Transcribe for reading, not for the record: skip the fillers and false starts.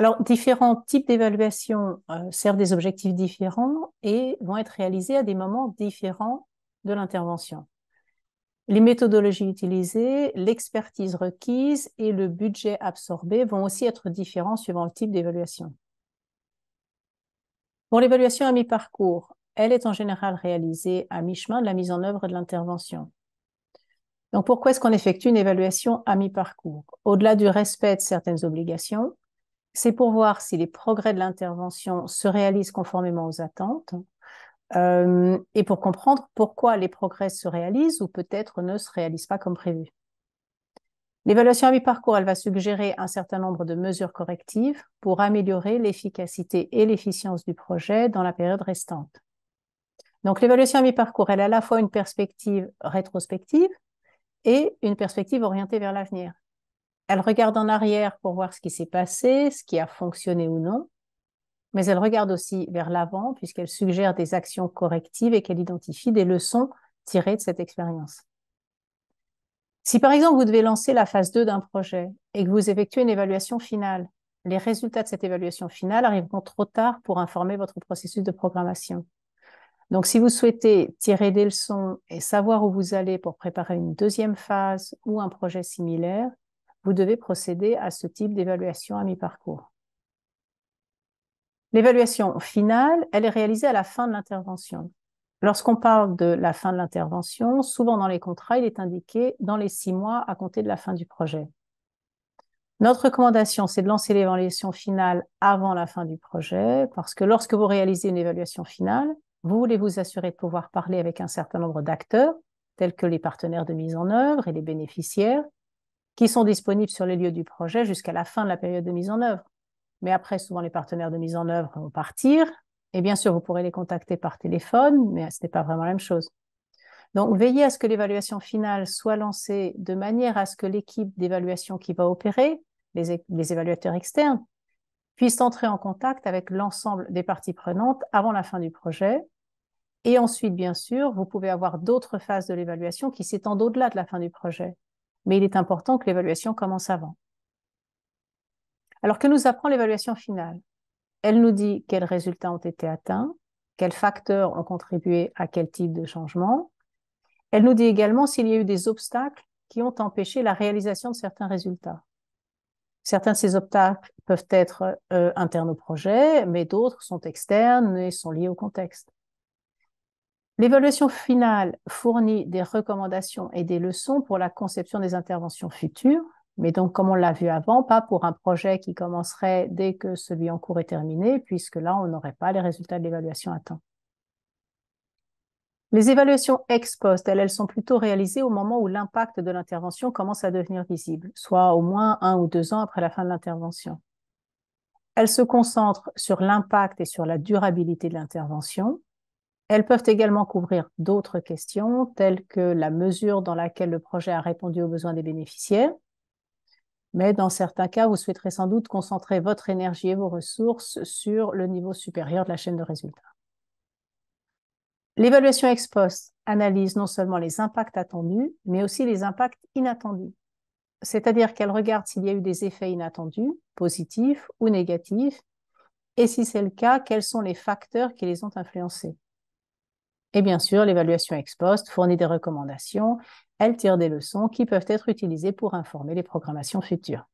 Alors, différents types d'évaluation servent des objectifs différents et vont être réalisés à des moments différents de l'intervention. Les méthodologies utilisées, l'expertise requise et le budget absorbé vont aussi être différents suivant le type d'évaluation. Pour l'évaluation à mi-parcours, elle est en général réalisée à mi-chemin de la mise en œuvre de l'intervention. Donc, pourquoi est-ce qu'on effectue une évaluation à mi-parcours? Au-delà du respect de certaines obligations, c'est pour voir si les progrès de l'intervention se réalisent conformément aux attentes et pour comprendre pourquoi les progrès se réalisent ou peut-être ne se réalisent pas comme prévu. L'évaluation à mi-parcours, elle va suggérer un certain nombre de mesures correctives pour améliorer l'efficacité et l'efficience du projet dans la période restante. Donc, l'évaluation à mi-parcours, elle a à la fois une perspective rétrospective et une perspective orientée vers l'avenir. Elle regarde en arrière pour voir ce qui s'est passé, ce qui a fonctionné ou non, mais elle regarde aussi vers l'avant puisqu'elle suggère des actions correctives et qu'elle identifie des leçons tirées de cette expérience. Si par exemple vous devez lancer la phase 2 d'un projet et que vous effectuez une évaluation finale, les résultats de cette évaluation finale arriveront trop tard pour informer votre processus de programmation. Donc, si vous souhaitez tirer des leçons et savoir où vous allez pour préparer une deuxième phase ou un projet similaire, vous devez procéder à ce type d'évaluation à mi-parcours. L'évaluation finale, elle est réalisée à la fin de l'intervention. Lorsqu'on parle de la fin de l'intervention, souvent dans les contrats, il est indiqué dans les 6 mois à compter de la fin du projet. Notre recommandation, c'est de lancer l'évaluation finale avant la fin du projet, parce que lorsque vous réalisez une évaluation finale, vous voulez vous assurer de pouvoir parler avec un certain nombre d'acteurs, tels que les partenaires de mise en œuvre et les bénéficiaires, qui sont disponibles sur les lieux du projet jusqu'à la fin de la période de mise en œuvre. Mais après, souvent, les partenaires de mise en œuvre vont partir, et bien sûr, vous pourrez les contacter par téléphone, mais ce n'est pas vraiment la même chose. Donc, veillez à ce que l'évaluation finale soit lancée de manière à ce que l'équipe d'évaluation qui va opérer, les évaluateurs externes, puissent entrer en contact avec l'ensemble des parties prenantes avant la fin du projet. Et ensuite, bien sûr, vous pouvez avoir d'autres phases de l'évaluation qui s'étendent au-delà de la fin du projet. Mais il est important que l'évaluation commence avant. Alors, que nous apprend l'évaluation finale? Elle nous dit quels résultats ont été atteints, quels facteurs ont contribué à quel type de changement. Elle nous dit également s'il y a eu des obstacles qui ont empêché la réalisation de certains résultats. Certains de ces obstacles peuvent être internes au projet, mais d'autres sont externes et sont liés au contexte. L'évaluation finale fournit des recommandations et des leçons pour la conception des interventions futures, mais donc, comme on l'a vu avant, pas pour un projet qui commencerait dès que celui en cours est terminé, puisque là, on n'aurait pas les résultats de l'évaluation à temps. Les évaluations ex post, elles sont plutôt réalisées au moment où l'impact de l'intervention commence à devenir visible, soit au moins 1 ou 2 ans après la fin de l'intervention. Elles se concentrent sur l'impact et sur la durabilité de l'intervention. Elles peuvent également couvrir d'autres questions, telles que la mesure dans laquelle le projet a répondu aux besoins des bénéficiaires. Mais dans certains cas, vous souhaiterez sans doute concentrer votre énergie et vos ressources sur le niveau supérieur de la chaîne de résultats. L'évaluation ex post analyse non seulement les impacts attendus, mais aussi les impacts inattendus. C'est-à-dire qu'elle regarde s'il y a eu des effets inattendus, positifs ou négatifs, et si c'est le cas, quels sont les facteurs qui les ont influencés. Et bien sûr, l'évaluation ex post fournit des recommandations, elle tire des leçons qui peuvent être utilisées pour informer les programmations futures.